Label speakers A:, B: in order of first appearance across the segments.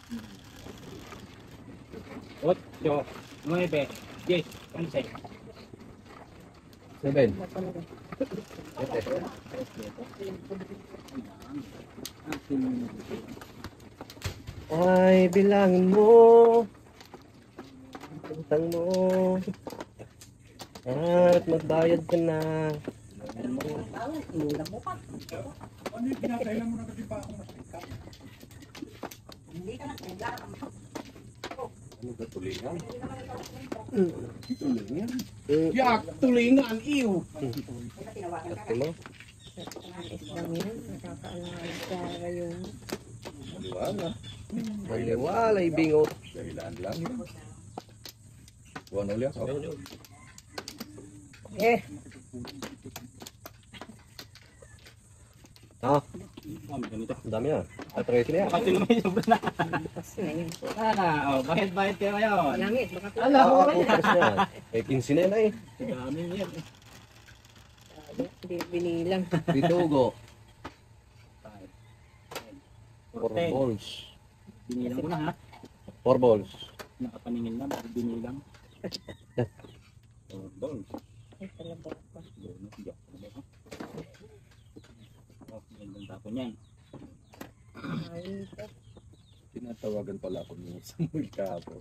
A: 8, 9, 10, 11.
B: 7. Ay, bilangin mo utang mo at magbayad ka na.
C: Ano yung pinatailan mo na kasi pa ako masika?
B: Ano ba tulingan?
C: Tulingan? Yak, tulingan, iyo!
B: Ate mo?
D: Islang yan, nakakaalala yung
B: Maliwala. Maliwala, ibingot.
C: Dahilan lang yun. Buwan ulit ako.
B: Ah,
A: Ganito.
B: ang dami yan. At 13 na yan.
A: Kasi naman sobra na.
D: kasi na yun.
A: Sana, bayad kayo ngayon.
D: Langit, baka
A: Ala,
B: Ah,
A: okay
B: ako, pares na yan. Eh, 15 na yan eh.
A: Dami yan.
D: hindi binilang.
B: Bitugo. 4
A: 10.
B: balls.
A: Binilang ko na ha.
B: 4 balls.
A: Nakapaningin na, bakit binilang? Doon.
D: Ay, talaga pa.
A: Doon, diyak. Gandang tapon yan.
D: Ay,
C: Tinatawagan pala ako ni Samuel kahapon.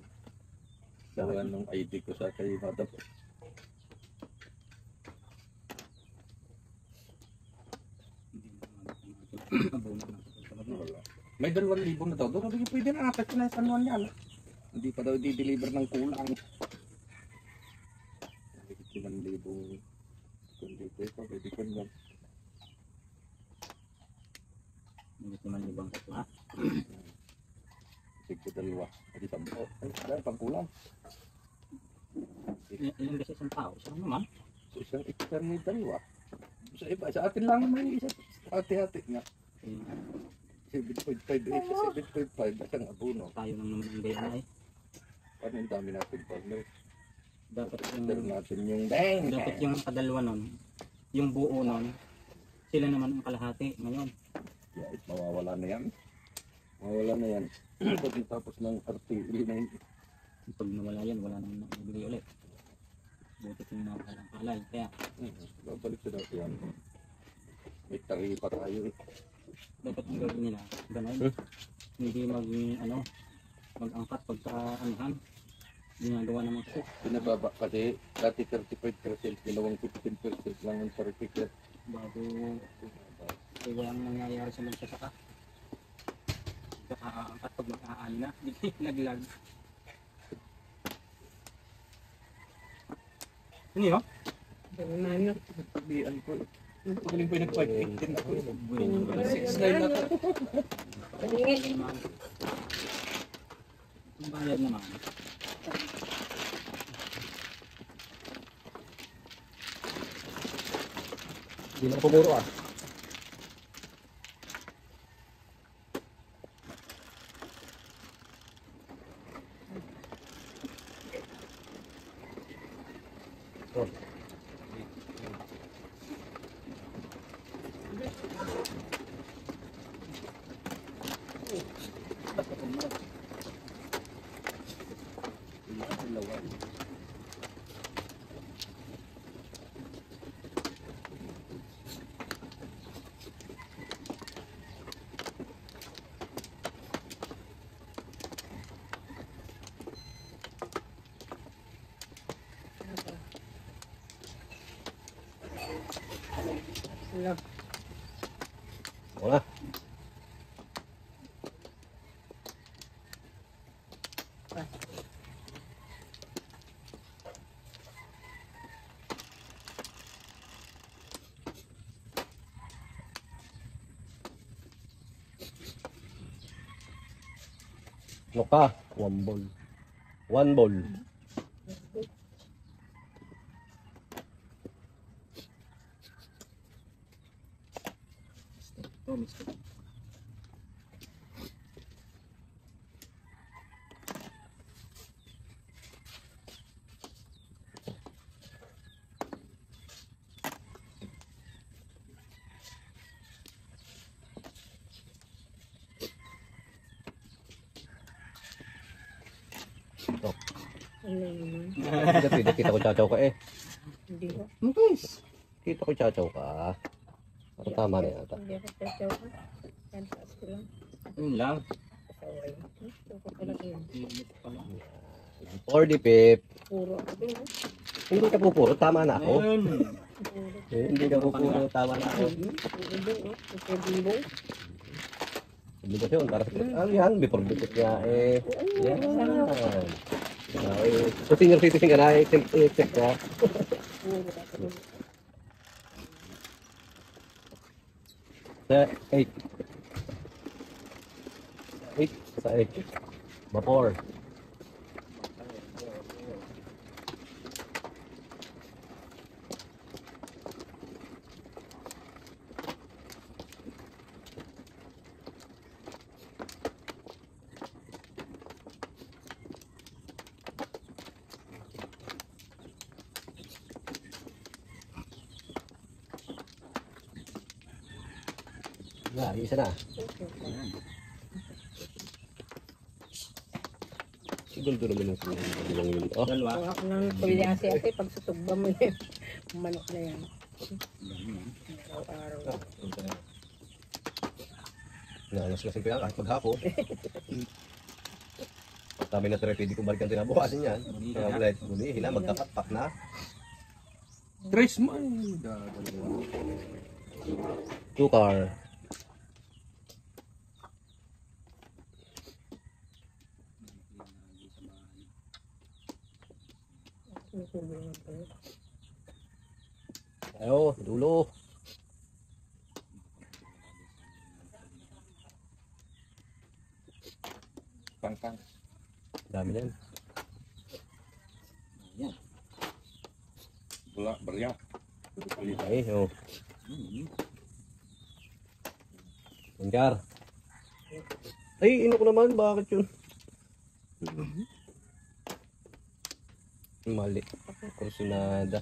C: Gawa ng ID ko sa kay Madam. Wala. May 2,000 na daw. Doon sabi ko, pwede na atas na sa anuan yan. Hindi pa daw di-deliver ng kulang. 5,000 kundi pwede ko lang.
A: Hindi naman ibang katla.
C: Siguro 2. Hindi 10. Ay, pang kulang.
A: Ilang beses ang tao? Saan naman?
C: So, isang extra may 2. Sa iba, sa atin lang may isa. Hati-hati nga. 7.5 sa 7.5 isang abono.
A: Tayo nang naman ang gaya na eh.
C: Paano yung dami natin partner?
A: Dapat
C: Dali
A: yung,
C: natin yung bang!
A: dapat yung kadalwa nun, yung buo nun, sila naman ang kalahati ngayon.
C: Yeah, mawawala na yan. Mawawala na yan. Pag tapos ng RTE na yun.
A: Pag nawala yan, wala naman nakabili ulit. Butit yung mga kalang kalay. Kaya
C: Babalik sa dati yan. May tari pa tayo eh.
A: dapat ang gawin nila, ganun. Hindi mag-angkat pagka anuhan. Ginagawa naman kasi.
C: Pinababa kasi dati 35%, ginawang 15% lang ang particular.
A: Bago walang nangyayari sa magsasaka. Kakaangkat pag mag-aani na, naglag. Ano yun?
D: ano,
C: Pagdian ko. Pagaling po yung nag-5.18 ako. 6.9 na to.
D: paningin.
A: Ang bayad naman.
B: Hindi na pumuro ah. Oh.
D: Hello.
B: Wala. Ano ka? 1 ball. 1 ball.
A: Ito, mister.
D: Ano naman?
B: Hindi pwede, kita ko chachaw ka eh.
D: Hindi ko.
B: Kita ko chachaw ka. Parang tama na yata.
D: Hindi ako tataw ka. Yan, taas ko lang.
A: Yun lang.
D: Kasaway. Gusto ko pala yun.
A: Init pala.
B: 40 pip.
D: Puro ako din.
B: Hindi ka pupuro, tama na ako.
A: Ayun.
D: Puro.
B: Hindi ka pupuro, tama na ako.
D: Puro din. Puro din.
B: Obligasyon para sa yan, before bisit niya eh. Yan. So senior citizen ka na, i-accept ka.
D: Puro ako.
B: Sa 8. 8 sa 8. Vapor. Na, isa na. Siguro doon naman yung kanilang yun. Oh,
A: Dalawa.
D: Kung ako nang kulyase ate, pag susugba mo na yung manok na yan. Araw-araw.
B: naalas-lasin ko yan kahit maghapon. Sabi na pwede kong balikan tinabukasin yan. Kaya ulit, hila, magkakatpak na.
C: Tres mo ay dalawa.
B: 2 car. Ayo, dulo.
C: Pangkang.
B: Dami yan.
A: Yan.
C: Bula, barya.
B: Ay, oh. Mangkar. Ay, ino ko naman. Bakit yun? Mali. Kursunada.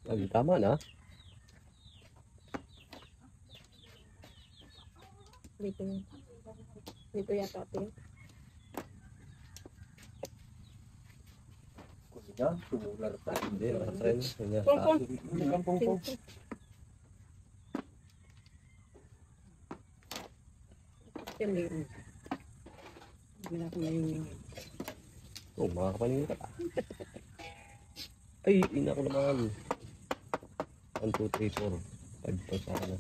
B: Ay, tama na.
D: Dito yun. Dito yata ito yun.
C: Yan, tumular pa.
B: Hindi, nakatrain. Kanya,
D: Pong,
C: Kampong po.
D: yan yun. Hindi na ako mayungin.
B: oh, mga kapaningin ka pa. Ay, ina ko naman. 1, 2, 3, 4. 5 pa sana.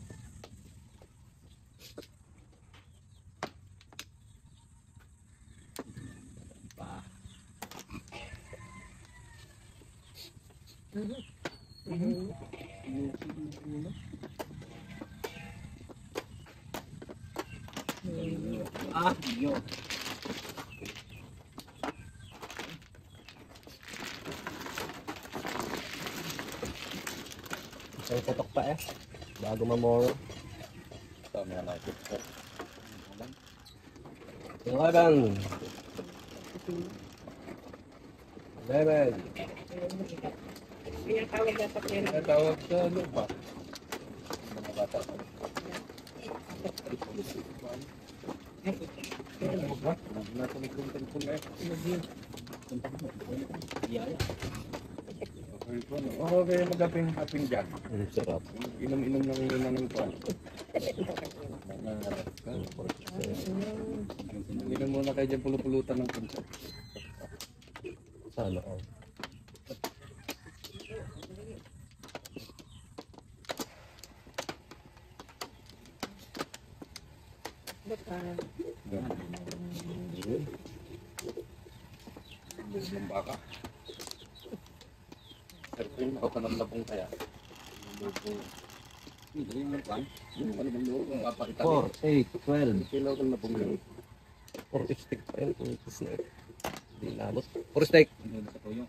A: Ah, yun.
B: Isang putok pa eh. Bago mamoro.
C: Tama na natin.
B: 11. 11.
D: Kaya tawag dapat yan.
C: Ang tawag sa lupa. Mga bata. Nasa likod ng pula eh.
A: Yaya.
C: Okay, magaping dyan.
B: Ang sarap.
C: Inom-inom ng ina ng kwan. Inom muna kayo dyan pulupulutan ng punsa.
B: Sana all.
D: Baka,
C: Ng baka. Serpin, ako ka ng labong kaya.
A: Hindi yung nagwan.
C: Yung ano bang loob? Ang papakita
B: 4, 8, 12.
C: Kilaw ka ng labong yun.
B: 4 stick pa yun. Hindi nabot. 4 stick.
A: Hindi na sa tuyo.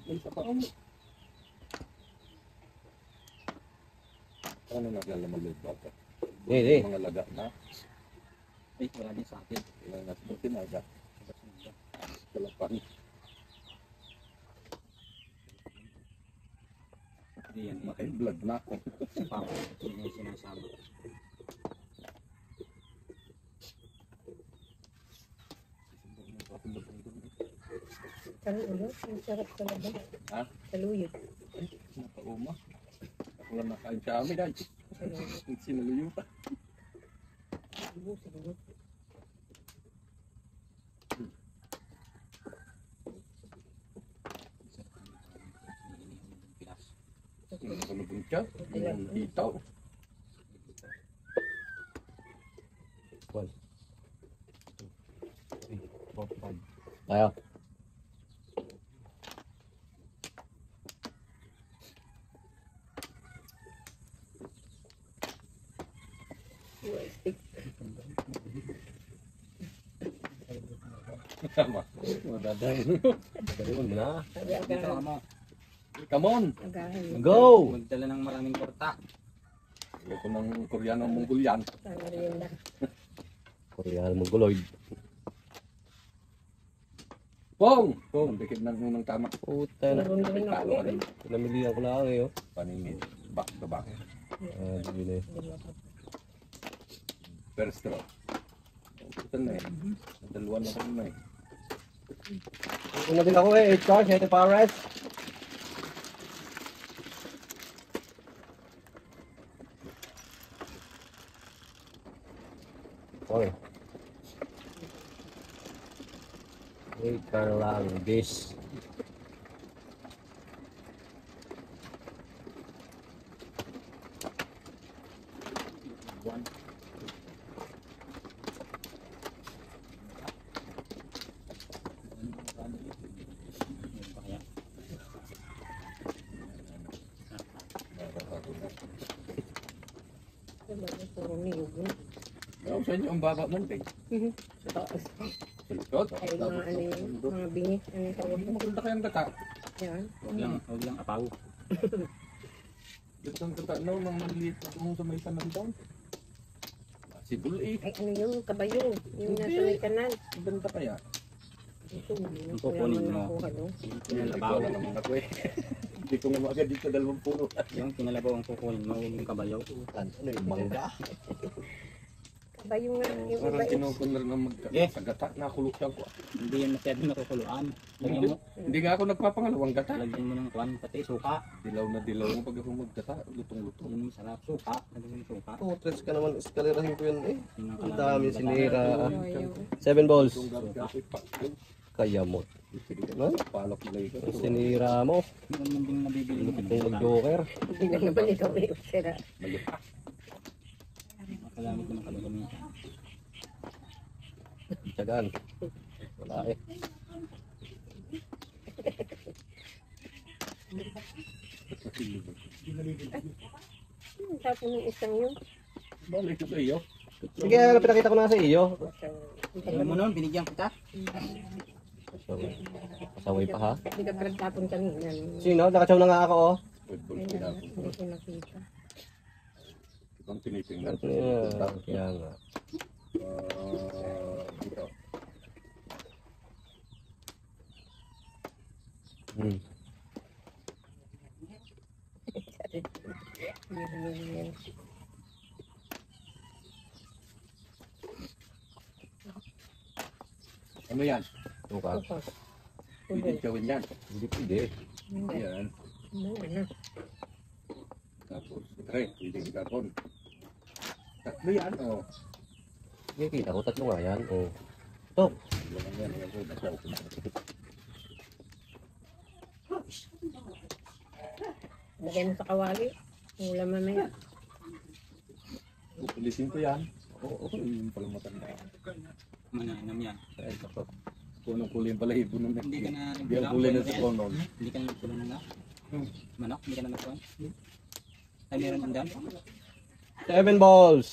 C: May isa pa. Ano naglalaman loob baka?
B: Hindi.
C: Mga laga na.
A: Ay, wala din sa atin.
C: Ilang nasa tinaga. Kalapan.
A: Hindi yan.
C: Makin blood na ako.
A: Papa, yun yung sinasabi.
D: Kaluyo, ang sarap talaga.
C: Ha?
D: Kaluyo.
C: Nakauma. Ako lang nakain sa amin ay. Sinaluyo pa.
D: Sige.
C: Nakalubo siya. Yung itaw.
B: 1, 2, 3, 4, 5. Tayo.
D: Stick.
C: Tama. Madadahin.
B: Ganoon na.
A: Dito
D: Agahan.
A: mo.
C: Come on.
D: Agahan.
B: Go!
A: Magdala ng maraming korta.
C: Loko ng Koreano Mongolian.
D: Sana rin na.
B: Koreano Mongoloid.
C: Pong! Pong! Bikid ng unang tama.
B: Puta na.
D: Meron na rin ako.
B: Pinamilihan ko lang eh. Oh.
C: Paningin. Back to back.
B: Hindi na eh.
C: First draw. Ito na eh. Dalawa na kami na eh.
B: Una din ako eh. 8 cards, 7 pares. Okay. 8 card lang. This.
A: One. Kaya.
D: Puro niyog.
C: Ano sa inyo ang baba mo eh?
D: Sa taas.
C: Sa likod?
D: Ay, mga ano yun, mga bingi. Ano yung tawag mo?
C: Maganda kayang gata.
D: Yan.
A: Huwag lang apaw.
C: Dito ang gata no, nang maliit na kung sa may tanan doon. Sibul eh.
D: Ay, ano yung kabayo? Yung nasa may kanal.
C: Maganda kaya.
D: Ito,
A: Ang kukunin mo.
C: Hindi
A: Kinalabaw.
C: ko alam naman ako eh. Hindi ko nga magad dito dalawang puno.
A: Yung kinalabaw ang kukunin mo, huwag yung kabayaw.
B: Ano yung mangga?
D: Kabayo nga. Yung iba
C: Parang
D: is.
C: kinukunar ng
A: Eh.
C: sa gata. Nakulok siya ko.
A: Hindi yan masyado nakukuluan. Lagyan mo,
C: Hindi nga ako nagpapangalawang gata.
A: lagyan mo ng kwan, pati suka.
C: Dilaw na dilaw mo pag ako maggata. Lutong-lutong.
A: Yun yung sarap. Suka. Lagyan mo yung suka.
B: Putres ka naman. Eskalerahin ko yun eh.
A: Yun ang
B: Ang
A: kalaban
B: dami
A: ng bata.
B: sinira.
D: Ayaw.
B: 7 balls.
C: Itong gagawin pa.
B: Kayamot.
C: No? Palok lay ko.
B: Sinira mo.
A: Yun ang munding nabibili mo.
B: Lupit mong mag-joker.
D: Hindi na naman ikaw may sira.
A: Makagamit naman kalagamitan.
B: Tiyagaan. Wala eh.
D: Tapos yung isang yun.
C: Balik ko sa iyo.
B: Sige, pinakita ko na sa iyo.
A: Alam mo nun, binigyan kita.
B: Pasaway pa ha.
D: Hindi ka parang tapon kanina.
B: Sino? Nakachaw na nga ako oh.
C: Football
D: Hindi
C: pinapos.
D: ko nakita.
C: Ibang tinitingnan.
B: Kaya nga.
C: Dito.
B: Hmm.
D: Yan.
C: Ano yan?
B: Tuka.
D: Opo.
C: Pwede gawin yan.
B: Hindi pwede.
D: Hindi.
C: Yan.
D: Ano?
C: Tapos, pwede gagawin. Tatlo yan. Oh.
B: Sige, kita ko. Tatlo nga yan. Oh. Ito.
C: Yan, yan, yan. Nasa open.
D: Lagay mo sa kawali. Wala mamaya.
C: Pupulisin ko yan. Oo, yun pala matanda.
A: Mananam yan.
C: Ay, ito. Punong kulay yung balahibo nun.
A: Hindi ka na
C: Hindi ang kulay na sa konon.
A: Hindi ka na nagpulang na. Manok, hindi ka na nagpulang. Ay, meron din dyan.
B: 7 balls.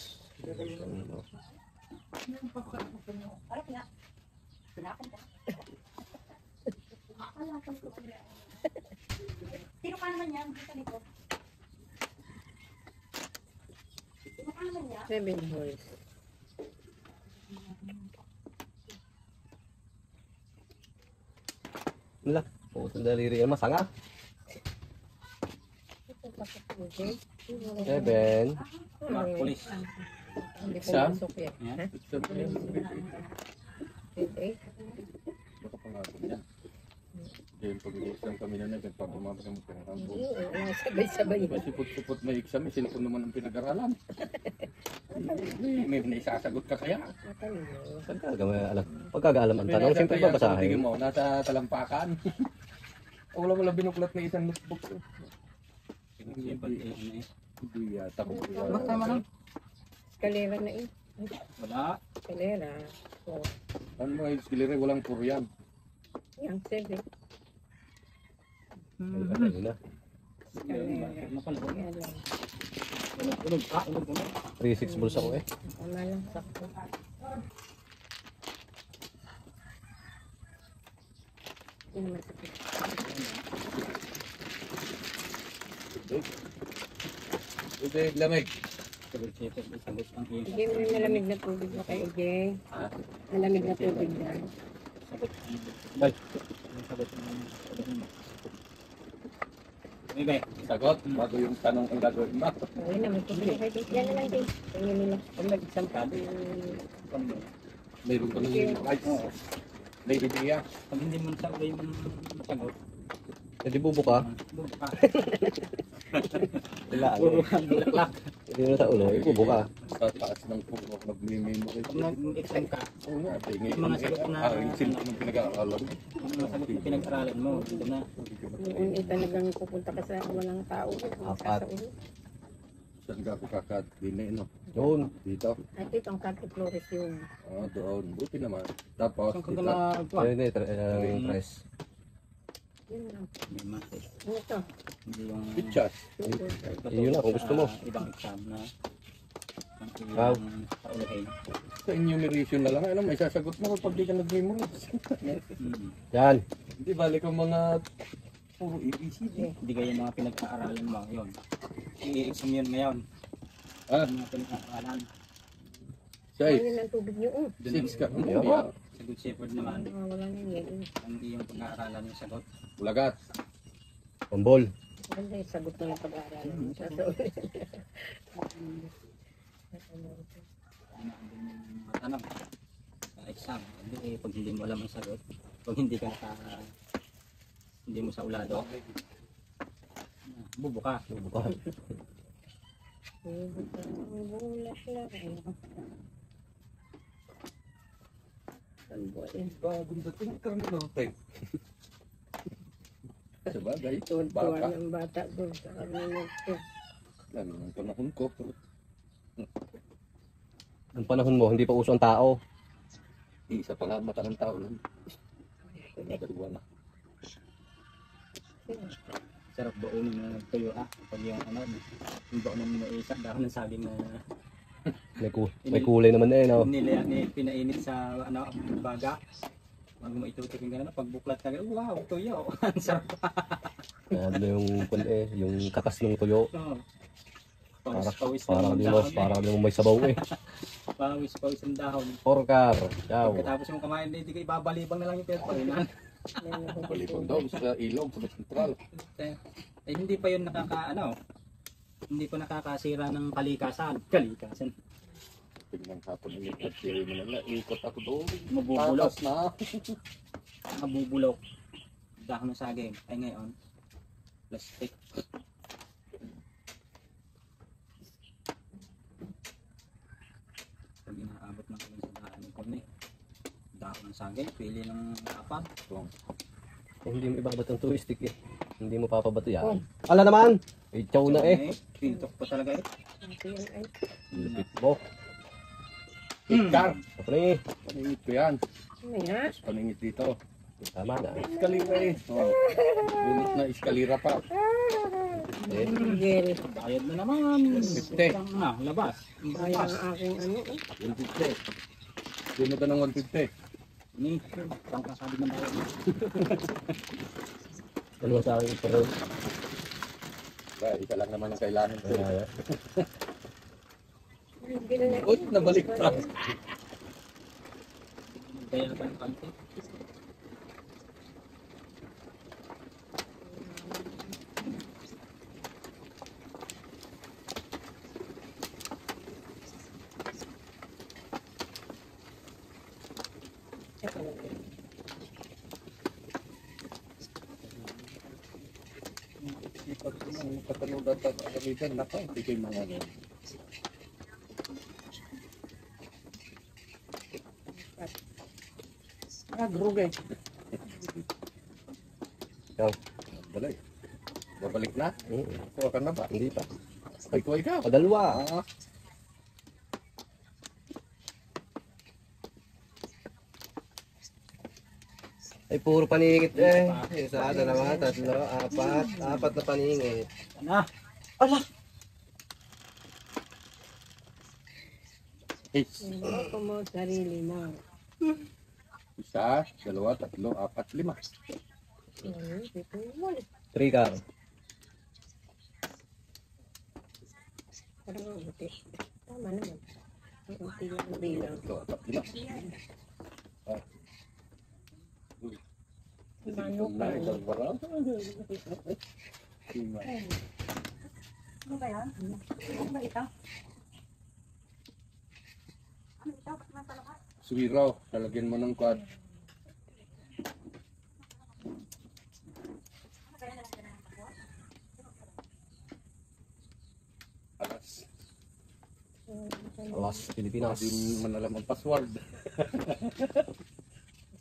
E: Sino ka naman yan? Dito nito. Sino ka naman yan?
D: 7 balls.
B: Wala. Putang daliri yan. Masanga.
D: Okay.
B: 7.
A: Mark Police.
D: Hindi ko
C: Exam?
D: masok yan.
A: Yan.
D: Okay.
C: Baka pangako niya. Kaya pag-uusap kami na nagpapamama kami ng
D: Hindi, sabay-sabay yun.
C: Kasi put-put may exam, cellphone naman ang pinag-aralan. May naisasagot ka kaya.
D: Matalino.
B: Pagkagaalam ang tanong, siyempre
C: Tingin
B: babasahin.
C: mo, nasa talampakan. Wala binuklat na isang notebook. Hindi yata ko.
A: Bakit tama lang?
D: Eskalera na eh.
A: Wala.
D: Eskalera. So,
C: Ano mga skillere, walang Korean.
D: yan, 7.
B: Ayun na.
D: Eskalera.
A: Ano pala?
D: Yan lang.
A: Ulog. Ulog.
B: 3-6 bulls ako eh.
D: Tama lang, sakto. Hindi naman sakit.
C: Ito lamig.
A: Sagot siya. Sagot ang iyong
D: Hindi mo malamig na tubig na kayo, Jay.
C: Ha?
D: Malamig na tubig na.
A: sagot.
B: Ay.
A: Sagot ng Bebe.
C: Sagot, bago yung tanong ang gagawin mo.
D: Ayun na, may tubig kayo. Yan na lang, Jay. Tingnan nila.
A: Pag nag-exam ka,
C: Mayroon ka ng rights. May idea.
A: pag hindi mo sa ulo yung sagot,
B: Eh di bubuka.
A: bubuka.
B: Ilaan
A: Puro
B: eh.
A: ang bulaklak.
B: Hindi mo sa ulo, ibubuka.
C: Sa taas ng puno, mag-memory.
A: Pag nag-exam ka,
C: Oo nga, tingin.
A: Yung mga sagot na-
C: Yung cellphone ng pinag-aaralan.
A: ang mga sagot na pinag-aralan mo, dito na.
D: Noon eh talagang pupunta ka sa walang tao.
B: Apat.
D: Sa ulo.
C: Saan ka ako kakatbili, no?
B: Yun.
C: Dito.
D: At ito ang Carte Flores yung
C: Oh, doon. Buti naman. Tapos,
A: Saan ka
C: dito.
A: na ito?
B: Ayun eh, yung press.
D: yun lang.
A: May message.
D: Ano ito?
A: Hindi yung
C: Pictures.
B: Yun na, kung gusto mo.
A: Ibang exam na ang
B: Wow.
A: iyong kaulahin.
C: Sa enumeration na lang. Ano, may sasagot mo pag di ka nag-memorize.
B: Yan.
C: Hindi, balik ang mga puro ABCD.
A: Hindi kayo mga pinag-aaralan mo. Yun. I-exam yun ngayon.
C: Ah,
A: Ang mga pinag-aaralan.
C: say,
D: Ayun ang tubig niyo.
C: 6 ka.
B: Yeah.
C: Yeah.
A: Sa Good Shepherd naman,
D: Wala na yun.
A: hindi yung pag-aaralan yung sagot.
C: Lagat.
B: Pambol.
D: Ganda yung sagot na ng pag-aaral. Sa ulo.
A: Mga tanong sa exam. Hindi, pag hindi mo alam ang sagot, pag hindi ka hindi mo sa ulado, bubuka.
B: Bubuka.
C: Bagong dating ka rin natin. Sabagay,
D: Tuwan-tuwa
C: baka.
D: ng bata doon sa kanila.
C: Ano ang panahon ko.
B: Ang panahon mo, hindi pa uso ang tao.
C: Isa pa nga mata ng tao nun. Dalawa na.
A: Sarap baunin na tuyo pag yung yung baunin mo isa dahon ng saging na
B: May kulay naman eh, no?
A: pinainit sa baga. Pag mo itutukin ka na, pag buklat ka, wow, tuyo. Ang sarap.
B: Ano yung yung katas ng tuyo.
A: Oh.
B: Parang
A: Parang
B: yung may sabaw eh.
A: Pawis ang dahon.
B: Porkar. Ciao.
A: Pagkatapos yung kumain, hindi ka ibabalibang na lang yung pinagpawinan.
C: Balipon daw sa ilog, sa sentral.
A: Eh, hindi pa yun hindi pa nakakasira ng kalikasan. Kalikasan.
C: Tignan hapon ulit at siri mo na ikot ako doon.
A: Mabubulok.
C: Tatas na.
A: Mabubulok. Dahon ng saging. Ay ngayon, plastic. Pag inaabot ng kaling sa daan ng kone, dahon ng saging, pili ng apat.
B: Hindi mo ibabat ang turistik eh. Hindi mo papabato yan. Ala naman! Eh, chow na eh.
A: Pintok pa talaga eh.
B: Lupit mo.
C: Ikar.
B: Ako na eh.
C: Paningit ko yan.
D: Nga.
C: Tapos paningit dito.
B: Tama na.
C: Eskalira eh. Oh. Bunot na eskalira pa.
B: Eh,
D: Gel.
A: Bayad na naman.
C: 50.
A: Labas.
D: Ay, ang aking ano.
C: 150. Bunot na ng 150.
A: Ini, pang kasabi ng bayad.
B: dalawa sa akin pero
C: Kaya isa lang naman ang kailangan ko.
D: Gel na.
C: Uy, nabalik pa.
A: Kaya pa ng konti.
C: Ipag ko ng katanong data at agamitan, naka, hindi kayo mga ano. Grugay.
B: Ikaw?
C: Balay. Babalik na?
B: Hmm.
C: Kuha ka na ba?
B: Hindi pa.
C: Ay, kuha ikaw.
B: Padalwa.
C: Ah,
B: Ay, puro paningit eh. Isa na naman, tatlo, apat. Apat na paningit.
A: Ano?
D: Hindi ko mo sarili mo.
C: isa, dalawa, tatlo, apat, lima.
D: Dito mo.
B: 3 ka.
D: Parang ang buti. Tama naman. Ang buti yung bilang.
C: Tatlo, apat, lima.
D: Manok
C: Na,
D: ka.
C: isang barang. Lima.
E: Ano ba yan? Ano ba ito? Ano ito? Ba't masalakas?
C: Suwiraw, lalagyan mo ng quad.
E: Ano ba yan? Nalagyan ng pagod?
C: Alas.
B: Alas, Pilipinas.
C: Hindi man alam ang password.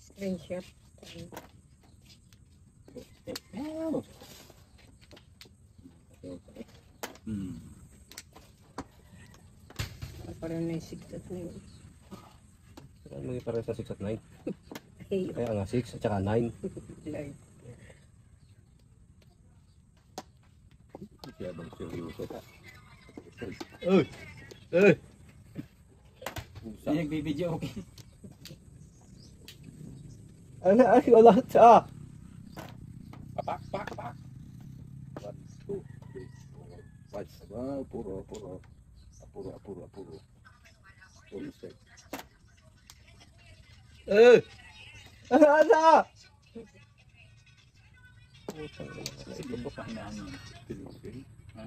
D: Screenshot.
A: Wow. Hmm.
D: Parang naisigtat na yun.
B: Ano yung parang sa 6 at 9?
D: Ay,
B: Kaya nga 6 at saka 9.
D: live.
C: Siya bang seryoso ka?
B: Uy! Eh!
C: Pusa.
A: Ay, nagbibideo, okay.
B: Ano ay wala siya?
C: Papak, pak, pak. 1, 2, 3, 4, 5. Wow, puro. Puro step.
B: Eh! Ano?
A: Kasi gusto pa hinaan yun.
C: Pilipin.
A: Ha?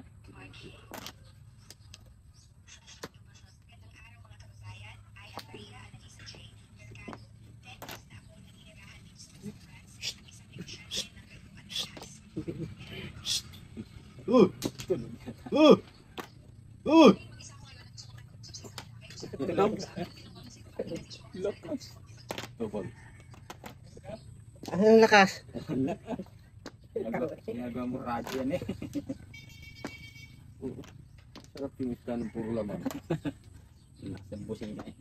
C: Double.
B: Ang lakas.
A: Ginagawa mo radyo yan eh.
C: Sarap yung isda ng puro laman.
A: Sambusin ka eh.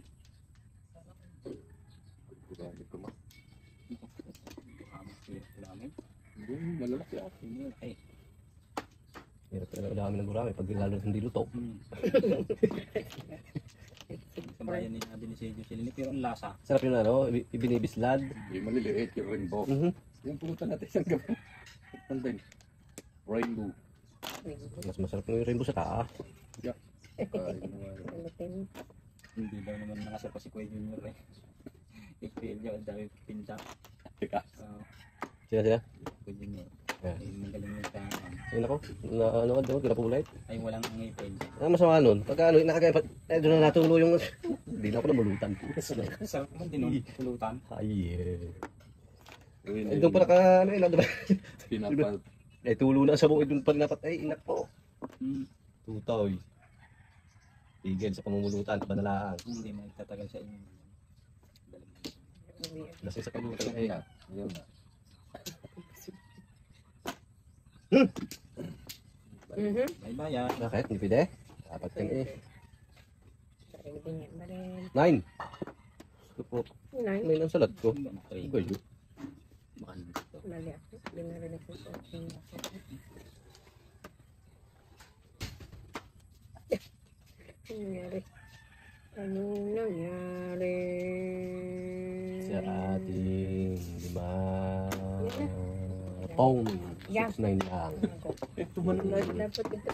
C: Grabe ko ma.Ulamin. Hindi, malalaki ako.
A: Ay.
B: Hirap talaga dami ng gurami pag lalo hindi luto.
A: Kabayan ni Ate ni Sergio Silini pero ang lasa.
B: Sarap yun ano, ibinibislad.
C: Hindi maliliit yung rainbow. Yung pulutan natin isang gabi. Ano din? Rainbow.
B: Mas masarap yung rainbow sa taas.
C: Ay,
D: Pulutin.
A: Hindi daw naman nakasarap si Kuya Junior eh. I-feel niya ang dami pinta.
C: Teka.
B: Sila?
A: Kuya Junior.
B: Yeah.
A: Ay, magaling yung sa
B: Ay nako, na ano ka daw, kinapulit.
A: ay walang ngipin.
B: Ano masama nun? Pagka ano, nakakaya, doon na natulo yung, hindi na ako namulutan.
A: Sarap naman din yung pulutan.
B: Ay,
C: Yun,
B: doon pa naka, ano yun, diba?
C: Pinapal.
B: Eh, tulo na sa buhay, doon pa napat, ay, inak po.
A: Hmm.
B: Tutaw, tigil sa pamumulutan, kabanalaan.
A: Hindi magtatagal sa inyo.
B: Kasi sa pamumulutan, ay,
C: Yun na.
A: Bye-bye ah.
B: bakit? Hindi pwede? Dapat yan eh.
D: Sarili niya ba rin?
B: 9. Gusto po,
D: Nine.
B: 9 ang salat ko.
A: Three.
B: Ugoy, yun.
A: Baka nito.
D: Mali ako. Binarinig ko sa aking Anong nangyari? Anong nangyari?
B: Sa ating lima pong 6-9 lang.
C: Ito man na yun.
D: Dapat ito.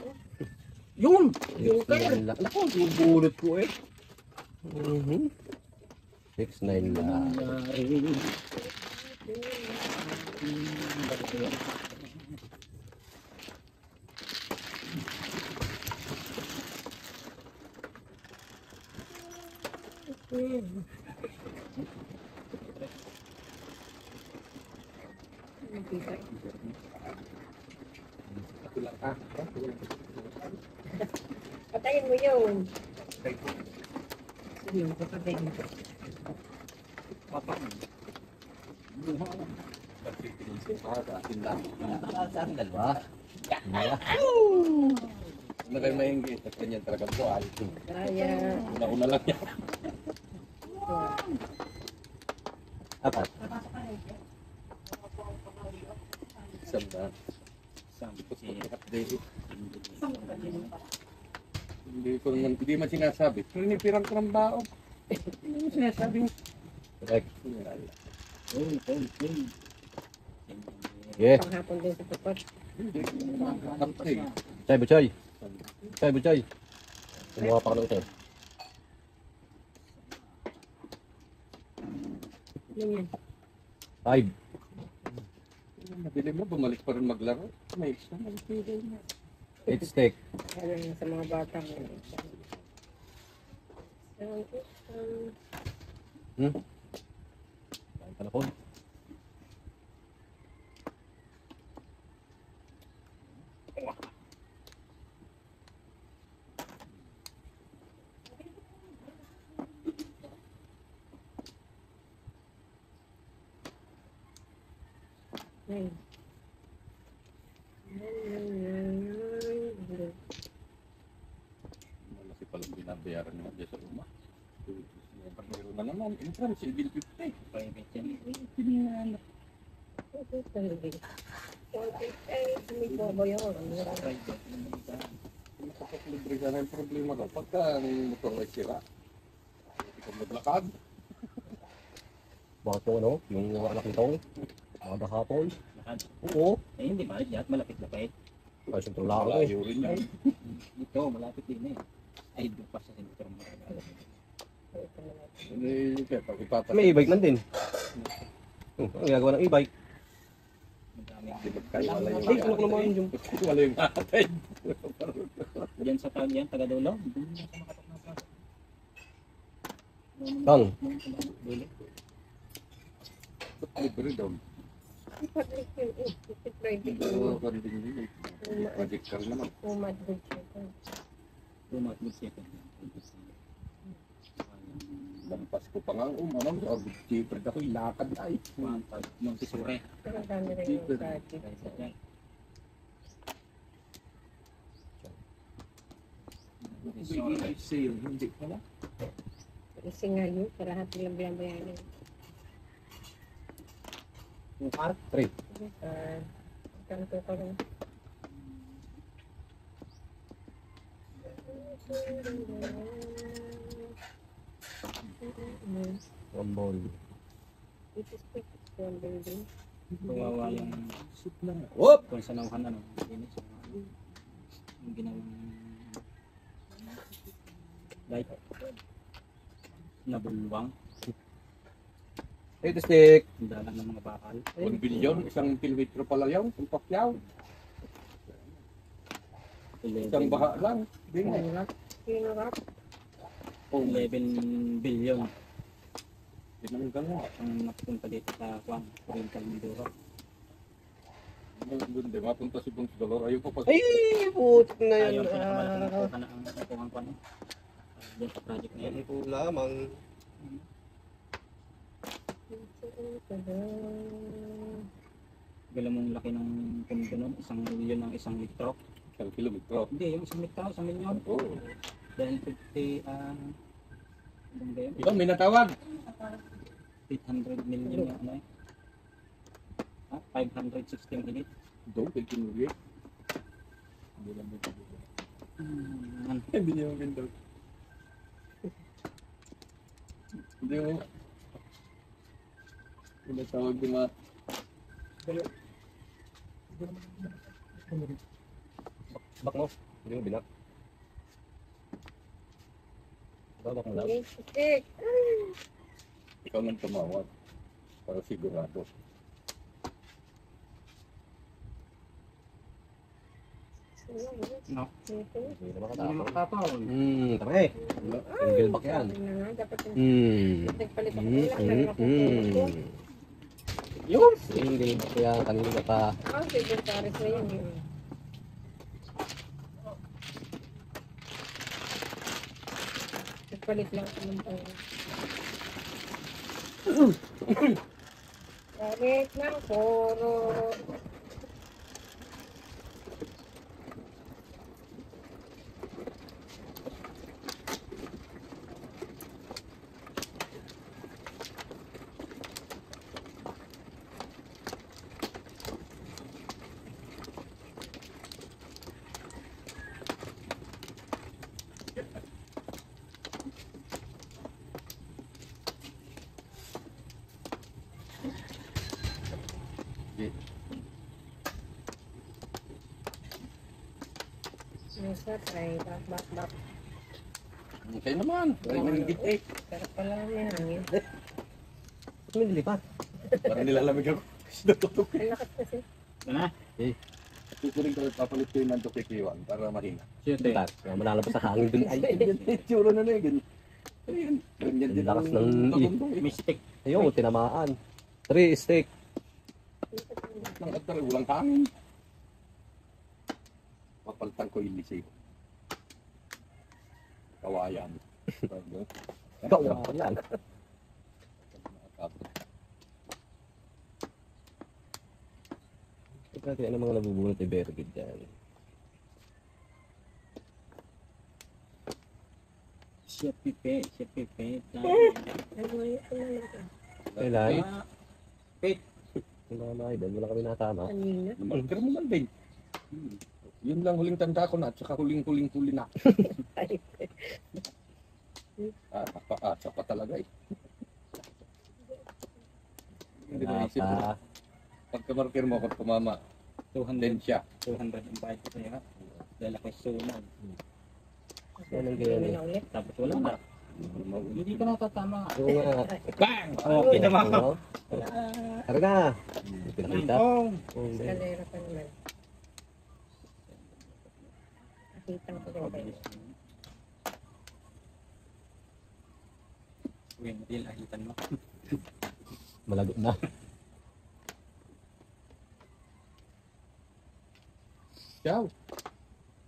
A: Yun!
B: 6-9 lang. Naku, yung bulot ko eh. 6-9 lang.
D: Kita.
C: Ito lang ah.
D: Patayin mo yun. Sige, patayin mo.
A: Papak.
B: Sa akin dalawa.
C: Ano kayo mahinggit at ganyan talaga buhay.
D: Kaya.
C: Una-una lang yan.
B: Apat.
C: Isang na. Hindi man sinasabi. Pero nipirang ko ng baon. Hindi mo sinasabi.
B: Correct. Yeah.
D: Panghapon din sa tukot.
C: Hindi. Kapatid.
B: Chay, butchay. Chay, butchay. Kumuha pa ka ng ito.
D: Yun yan.
B: 5.
C: Nabili mo, bumalik pa rin maglaro. May isa na nagpili niya.
B: 8 steak.
D: Kaya lang sa mga bata mo.
B: Ang talakon.
C: Malaki palang binabayaran naman dyan sa uma. Pagmero na naman. Income, 750.
A: Private yan.
C: Pinahanap.
D: May bobo yun.
A: Private.
C: Libre ka na yung problema daw. Pagka ang motor ay sira, hindi ka maglakad.
B: Bakit yung ano? Yung anak nitong? Mga hapon?
A: Lakad.
B: Oo.
A: Eh, hindi ba? Diyan, malapit-lapit.
B: Ay, siyempre lang ako eh.
C: Malayo rin yan.
A: Ito, malapit din eh. Ay, doon pa sa sentro.
C: Hindi, kaya pag ipapas.
B: May e-bike man din. Ang ginagawa ng e-bike.
A: Madami.
C: Di ba kaya wala yung
B: Ay, ano ko naman yung...
C: wala yung atay.
A: Diyan sa tag yan, taga-dulo.
B: Kang.
A: Dulo.
C: Libre daw.
D: Public yun. Private
C: Oo,
D: yun.
C: kanding yun. Project car naman.
D: Umad din siya.
A: Tumat mo siya.
C: Lampas ko pa nga, umamang, cheaper ka ko, ilakad ay.
A: Yung tisure.
D: Pero ang dami rin yung dati.
C: Sale, hindi pala.
D: Isi nga yun. Karahat nilang binabayaran.
B: 3.
D: Kanto ko lang.
B: Rambol.
D: It is quick. One building.
A: Kawawa yung
C: Soup lang.
B: Whoop!
A: kung sa nauhan ano. Yung ginawang light. Nabulwang.
B: 8 stick.
A: Ang dalan ng mga bakal.
C: 1 billion, 1 kilometro pala yun, ang pakyaw. Isang baha lang. Hindi nga.
D: Pinarap. Pinarap.
A: 11 billion
C: Tinanggal nga.
A: ang napunta dito sa Juan, Oriental Mindoro.
C: Hindi, mapunta si Bons Dolor. Ayaw pa pa.
B: Ay, putik na
A: Ayaw
B: yan.
A: pinakamalaking nakuha na ang nakuha ko ano. Diyan sa project na yan.
B: Yan po lamang.
A: Gala mong laki ng pundo nun, 1 milyon ng 1 litro.
C: 1 kilometro.
A: Hindi, yung 1 litro, 1 milyon.
C: Oo.
A: Dahil 50, ano ba yun?
C: Ikaw, may natawag.
A: 800 million yung ano eh. 516 minutes.
C: Doon, kay Kinuwi. Hindi lang may Hindi niya maganda. Hindi mo. Pinatawag ko nga.
B: Bak mo. Hindi mo binak. Bak mo lang.
D: Stick.
C: Ikaw nang tumawag. Para sigurado.
A: No.
B: Hindi na
A: Hindi
B: makatapon.
A: makatapon.
B: Tama eh. Single back yan.
D: Dapat yung
B: Hmm.
D: nagpalit ako
B: Hmm.
D: lang.
B: Hmm. Hmm. Yun! Hindi. Kaya kanina pa.
D: Ah, favorite pares na yun. Yun. Nagpalit lang ako ng tayo. Palit ng poro. Isa, try. Bak.
C: Okay naman. Ay, manigit eh.
D: Pero pala may hangin.
B: Ba't may nilipat?
C: Parang nilalamig ako. Natutok.
D: Ang lakas kasi.
A: Ito na.
C: Tuturing ko papalit ko yung nantok kay Kiwan para mahina.
A: Siyete.
B: Butas. Malalabas sa hangin dun. Ay,
C: Ganyan, itsura na na yun. Ayun. Ganyan
B: Ang
C: din
B: lakas
C: ang
B: ng-
C: natundong eh.
A: Mystic.
B: ayun, tinamaan. 3 stick.
C: Nang at walang hangin. Papalitan ko yung lisay. Kawayan.
B: Kawayan. Kaya ano mga nabubunot ni Bergid dyan.
A: Siya pipe. Siya pipe.
D: Ano yun? Ano yun?
B: Kailan?
A: Pit.
B: Yung mga mga idol, wala kami natama.
D: Kanina.
C: Marker mo man, Ben. Yun lang huling tanda ko na at saka huling-huling na. Napakaasa pa talaga eh. Hindi mo isip mo.
B: Nasa,
C: Pagka-marker mo ako tumama,
A: 200.
C: then siya.
A: 205 kaya. Dahil ako'y sunod.
B: anong ganyan eh.
D: Na ulit.
A: Tapos wala na. Hindi ka natatama.
B: Oo nga.
A: Bang! Okay naman.
B: Oo. Karga. Pinakita.
A: Oh.
B: Oo, hindi.
D: Eskalera pa naman. Nakita ko rin kayo.
A: Uy, Matil, ahitan mo.
B: Malago na.
C: Ciao.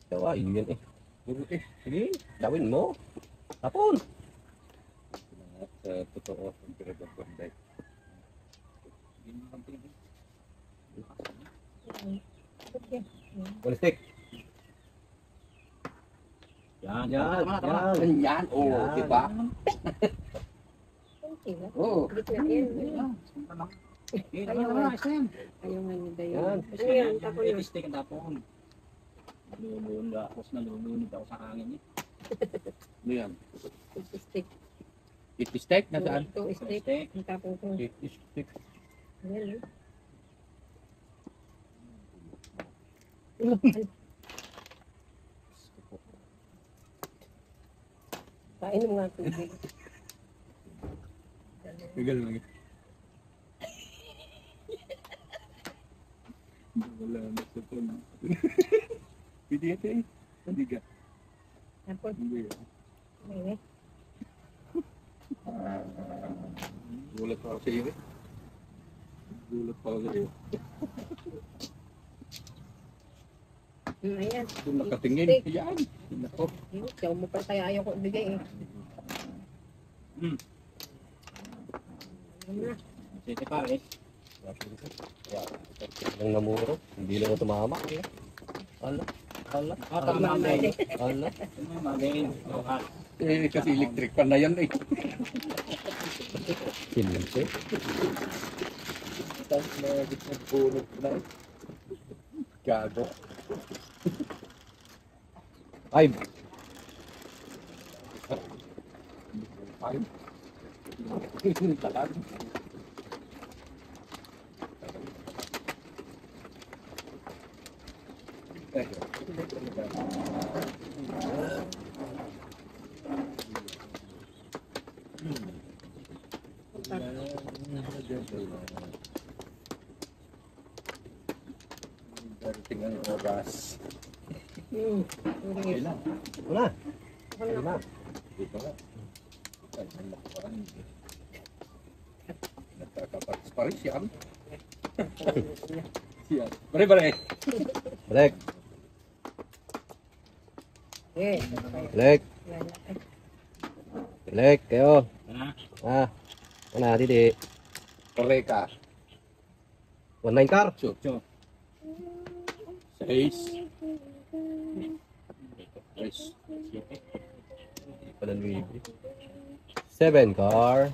B: Tawa, yun eh.
C: Puro eh.
B: Sige, gawin mo. Tapon.
C: Sa totoo, ang pinagpapagday.
B: One stick.
A: Yan.
B: Yan,
A: Tama, tama.
B: yan.
C: Yan, oo,
B: Yan.
C: di ba?
D: Okay ba?
C: Oo.
D: Gitna yan.
A: Tama. Tama, isa yan.
D: Ayaw nga nila
B: Yan.
D: yun. Ano yan? Tapos yun.
A: Itistik ang tapon. Nalulunod ako. Nalulunod ako sa hangin.
C: Ano yan?
D: Stick.
C: Itistek na saan?
D: Ito, stick. Ang tapon ko.
C: Itistek.
D: Ayan, eh. Kain mo nga tubig.
C: Bigal lang eh. Wala na sa phone. Pwede ito eh. Hindi ka.
D: Tapos,
C: Hindi.
D: ayun eh.
C: Gulat pa ako sa iyo eh. Gulat pa ako sa iyo.
D: Ayan.
C: Kung nakatingin,
D: Stick.
C: yan. Nako.
D: Yun, ikaw mo pa kaya ayaw ko ibigay eh. Ayun na.
A: Siyete pares.
B: Ang namuro. Hindi lang tumama. Ala. Ala.
A: Tama na eh.
B: Ala.
A: Magaling. Bukas.
C: Eh, kasi electric pan na yan eh.
B: Sinunse.
C: Tapos na gitna punot na eh. Gago.
B: 5.
C: Fine. Talag. Darating ang oras.
D: Okay.
C: Kailan?
B: Wala. Ayun na.
C: Dito nga. Ay, ang nakuhaan. Nagkakapatis pa rin siya. Siya. Bare-bare.
B: Balik.
D: Eh,
B: Balik.
D: wala. Ay,
B: Balik. Kayo.
A: Ano?
B: Ah. Ano, didi.
C: Pare ka.
B: 19 car.
C: So,
A: So,
C: 6. 3.
B: Hindi pala Luigi. 7 car.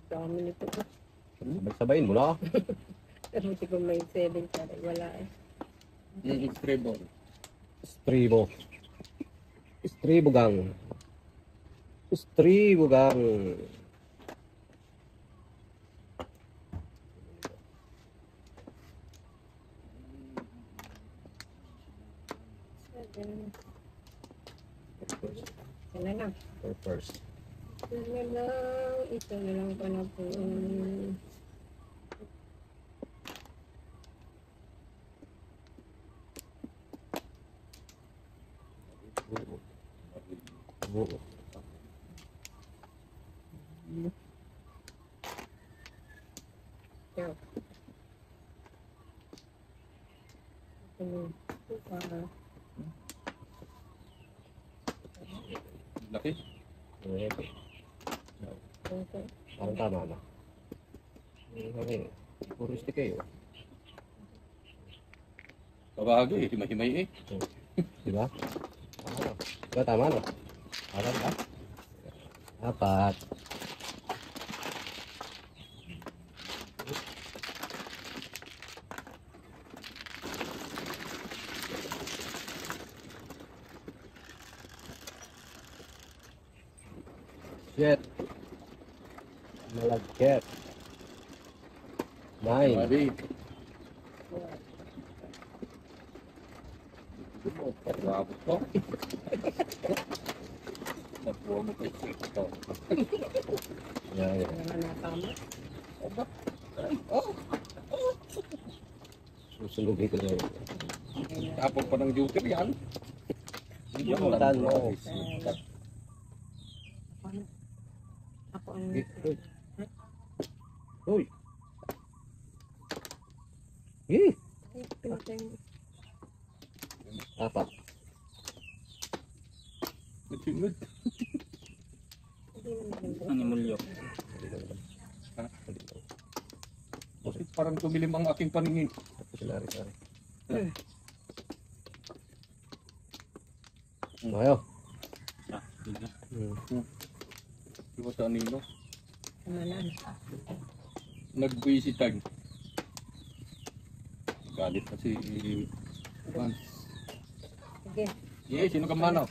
D: dami nito.
B: Sabay-sabayin mo na.
D: Pero siguro may 7 ka. Wala eh.
C: Yung treble.
B: Stribo. Stribo gang. Stribo gang.
D: Yan na lang.
B: First.
D: Yan na lang. Ito na lang pala po.
B: Oo.
D: Yan.
C: Laki.
B: Okay. Parang tama na. Okay. Puro stick kayo.
C: Kabagay, himay-himay eh.
B: Diba? Diba tama no? Tama ba? Apat. Shit. Malagkit. 9.
C: Mali. Pagkabot ko. Napuwa mo kayo ito.
B: Yan, yan.
D: Wala na tama.
B: Susunugin ko na yun.
C: Tapos pa ng duty yan. Hindi mo
B: Tandaan mo.
D: Ako ang...
B: Uy. Eh.
D: Ay, pinatay.
B: Apat.
C: Natingod.
A: ano mulyo?
C: Kasi parang tumilim ang aking paningin.
B: Sari. Ayo.
A: Ah, sige.
C: Iwa sa anino.
D: Malan.
C: Nagbisitan. Galit na si Juan.
D: Sige.
C: Yeah, sino ka mano?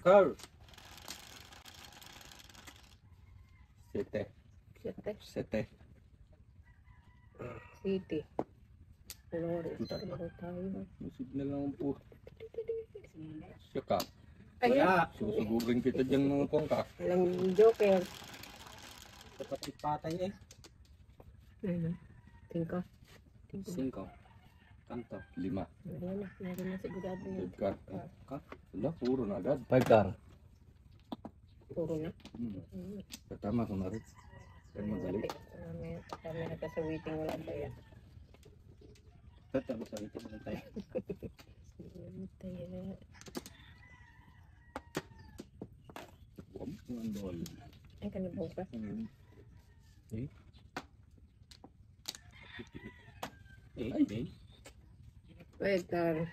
A: Carl!
C: Sete.
D: Siyete. City. Flores. Pero tayo.
C: Musig na lang po. Siya ka.
D: Ayan.
C: Susugurin kita dyan mga kongka.
D: Walang joker.
A: Kapatid patay eh.
D: Ayun. Tingko.
A: 5. Kanto.
C: 5.
D: Meron na sigurado yun.
C: Ka. Wala, puro na agad.
B: 5 car.
D: Puro na.
C: Katama ko na rin. Pero madali.
D: Kami nakasawiting wala pa yan.
A: Tatapos sa ito na tayo.
C: Ang ball.
D: Ay, kanibong ka.
A: Eh.
D: Pwede.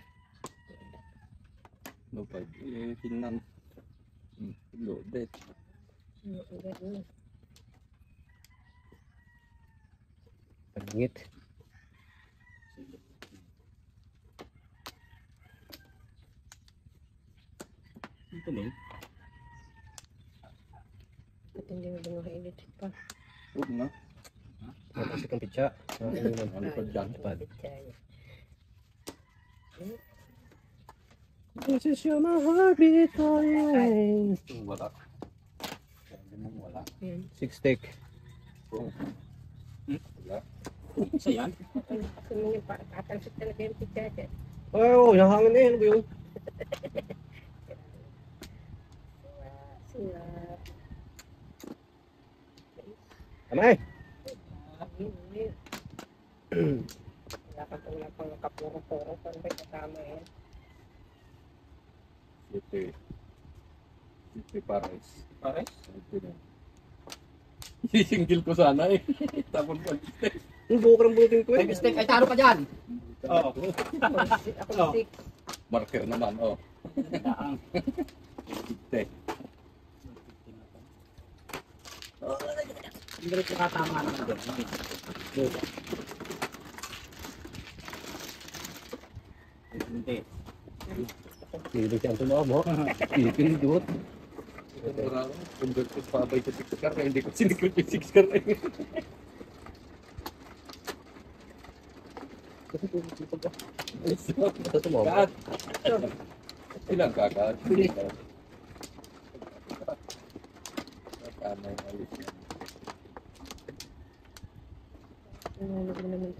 C: No, pag tinan. Loaded.
B: Pagingit.
A: Ito din.
D: At hindi mo din makainit pa.
C: Huwag na.
B: Matasik ang pitsa.
C: Ano pa dyan?
B: This is your my heartbeat always.
C: Wala. Sabi mo wala.
D: Yan.
B: 6 stick.
C: Wala.
A: Isa yan.
D: Kasi mo yung patalsik talaga yung pizza dyan.
B: Ay, oh, nahangin eh. Ano ba yun?
D: Sila.
B: Tama eh.
D: Wala pang kapuro-puro. Saan ba kasama yan?
C: City Paris.
A: Pares?
C: Sisinggil ko sana eh. Tapos mag-stay.
B: Yung buko ng butin ko eh.
A: Steak, ay talo ka dyan! Oo.
D: Ako 6.
C: Marker naman, oh.
A: Daang.
C: City.
A: Hindi rin nakatama naman dyan. Hindi.
B: Hindi siya ang tumama. Pinipindot.
C: Convert ko pa abay sa 6 car, kaya hindi ko sinikot yung 6 car eh.
B: Ito tumama.
C: Kaat. Ilang kakaat? Kakanay, alis yan.
D: Nalog mo naman.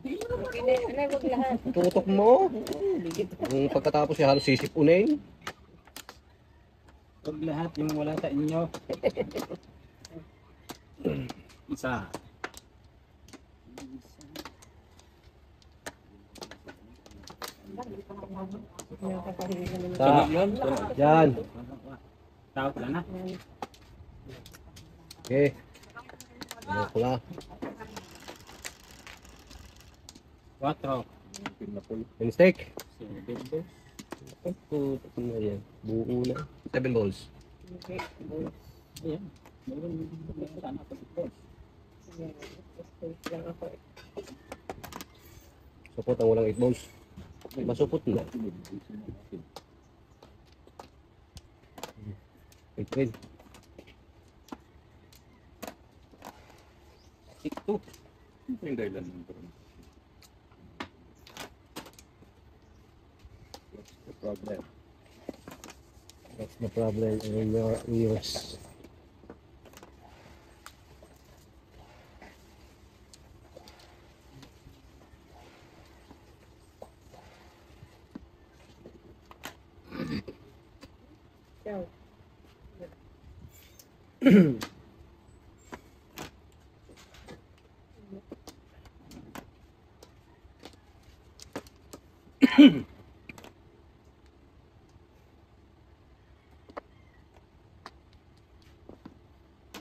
D: Okay na, anay, wag lahat.
B: Tutok mo. Yung pagkatapos siya halos sisipunin.
A: Huwag lahat yung wala sa inyo. Isa.
D: Nakakahiga naman.
B: Ta.
C: Yan.
B: Yan.
A: Tawag ko lang na.
B: Okay. Ano ko na.
A: 4.
C: Pinapul.
B: Mistake.
A: 7.
B: Tutok na yan. Buo na. 7 balls.
D: Okay, boys.
A: Ayan. Meron sana ako dito.
D: Ayan, space lang ako eh.
B: Supot ang walang 8 balls. Masupot na. 8 rin.
A: 6-2.
C: Ito yung dahilan ng drone. What's the problem?
B: That's the problem in your ears.
D: Ciao.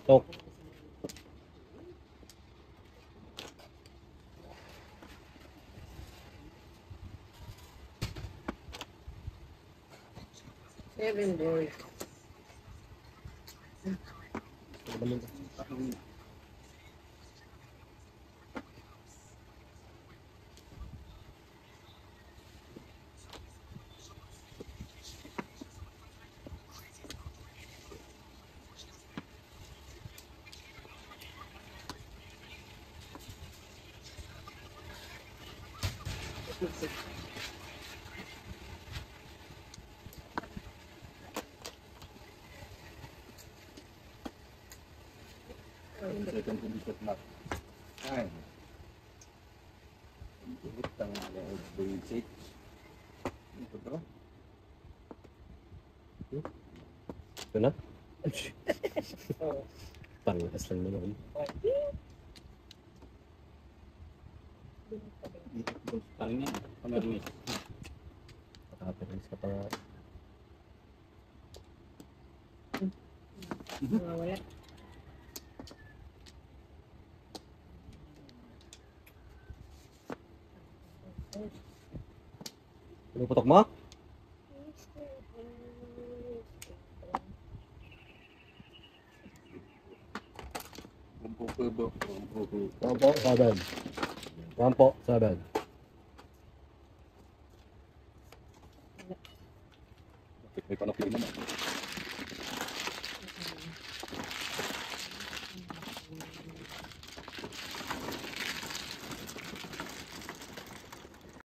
B: Tok.
D: Seven boys.
C: Second condition na. Ay. Utang na basic. Ito to.
B: Ito na? Pangas lang naman.
A: Paring yan. Pamarinis.
B: Nakapilis ka pa nga.
D: Wala.
B: Ano putok mo? Rampo, 7. Rampo, 7.
C: May panapin naman.